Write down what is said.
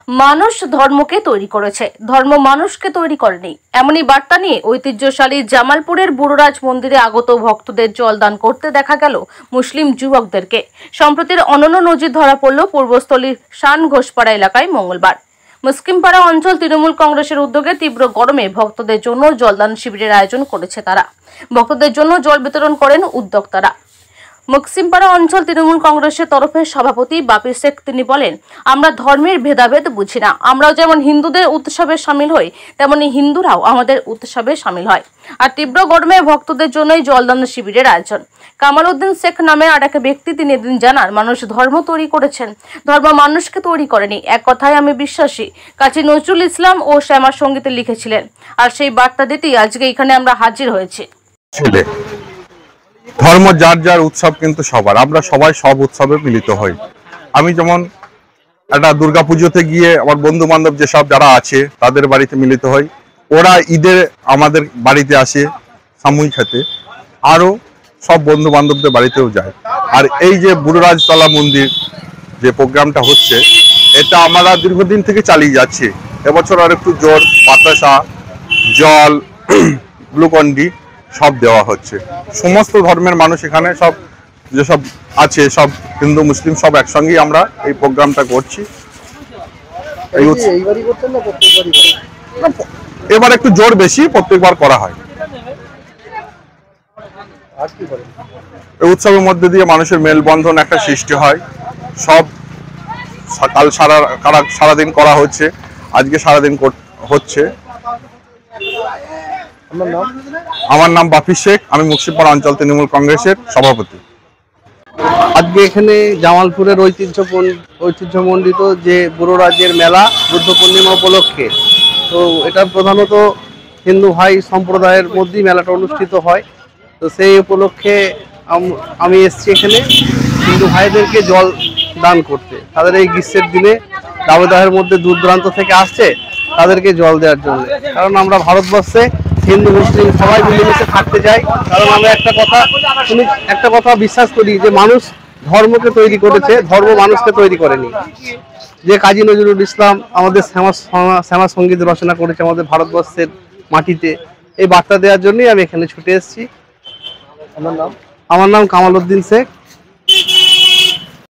মানুষ ধর্মকে তৈরি করেছে, ধর্ম মানুষকে তৈরি করেনি। এমনই বার্তা নিয়ে ঐতিহ্যশালী জামালপুরের বুড়োরাজ মন্দিরে আগত ভক্তদের জলদান করতে দেখা গেল মুসলিম যুবকদেরকে। সম্প্রতির অনন্য নজির ধরা পড়ল পূর্বস্থলীর শান ঘোষপাড়া এলাকায় মঙ্গলবার। মুসকিমপাড়া অঞ্চল তৃণমূল কংগ্রেসের উদ্যোগে তীব্র গরমে ভক্তদের জন্য জলদান শিবিরের আয়োজন করেছে তারা। ভক্তদের জন্য জল বিতরণ করেন উদ্যোক্তারা। মুসকিমপাড়া অঞ্চল তৃণমূল কংগ্রেসের তরফে সভাপতি বাপি শেখ তিনি বলেন, আমরা ধর্মের ভেদাভেদ বুঝি না। আমরাও যেমন হিন্দুদের উৎসবে সামিল হই, তেমনি হিন্দুরাও আমাদের উৎসবে সামিল হয়। আর তীব্র গরমে ভক্তদের জন্যই জলদান শিবিরের আয়োজন। কামাল উদ্দিন শেখ নামে আর এক ব্যক্তি তিনি এদিন জানান, মানুষ ধর্ম তৈরি করেছেন, ধর্ম মানুষকে তৈরি করেনি। এক কথায় আমি বিশ্বাসী। কাজী নজরুল ইসলাম ও শ্যামা সঙ্গীতে লিখেছিলেন, আর সেই বার্তা দিতেই আজকে এখানে আমরা হাজির হয়েছি। ধর্ম যার যার উৎসব কিন্তু সবার, আমরা সবাই সব উৎসবে মিলিত হই। আমি যেমন একটা দুর্গাপুজোতে গিয়ে আমার বন্ধু বান্ধব যেসব যারা আছে তাদের বাড়িতে মিলিত হই, ওরা ঈদে আমাদের বাড়িতে আসে সামুই খেতে, আরো সব বন্ধু বান্ধবদের বাড়িতেও যায়। আর এই যে বুড়োরাজতলা মন্দির যে প্রোগ্রামটা হচ্ছে, এটা আমরা দীর্ঘদিন থেকে চালিয়ে যাচ্ছি। এবছর আর একটু জোর বাতাসা, জল, গ্লুকন্ডি সব দেওয়া হচ্ছে। সমস্ত ধর্মের মানুষ এখানে সব যেসব আছে, সব হিন্দু মুসলিম সব একসঙ্গেই আমরা এই প্রোগ্রামটা করছি। এবার একটু জোর বেশি, প্রত্যেকবার করা হয়। এই উৎসবের মধ্যে দিয়ে মানুষের মেলবন্ধন একটা সৃষ্টি হয়। সব সকাল সারাদিন করা হচ্ছে, আজকে সারাদিন হচ্ছে। আমার নাম বাপি শেখ, আমি মুর্শিদপাড়া অঞ্চল তৃণমূল কংগ্রেসের সভাপতি। আজকে এখানে জামালপুরের ঐতিহ্যমণ্ডিত যে বুড়োরাজের মেলা বুদ্ধ পূর্ণিমা উপলক্ষে, তো এটা প্রধানত হিন্দু ভাই সম্প্রদায়ের মধ্যেই মেলাটা অনুষ্ঠিত হয়। তো সেই উপলক্ষে আমি এসেছি এখানে হিন্দু ভাইদেরকে জল দান করতে। তাদের এই গ্রীষ্মের দিনে দাবদাহের মধ্যে দূর দূরান্ত থেকে আসছে, তাদেরকে জল দেওয়ার জন্য। কারণ আমরা ভারতবর্ষে হিন্দু মুসলিম সবাই মিলেমিশে থাকতে চাই। কারণ আমরা একটা কথা বিশ্বাস করি যে মানুষ ধর্মকে তৈরি করেছে, ধর্ম মানুষকে তৈরি করেনি। যে কাজী নজরুল ইসলাম আমাদের শ্যামা সঙ্গীত রচনা করেছে আমাদের ভারতবর্ষের মাটিতে, এই বার্তা দেওয়ার জন্যই আমি এখানে ছুটে এসেছি। আমার নাম কামাল উদ্দিন শেখ।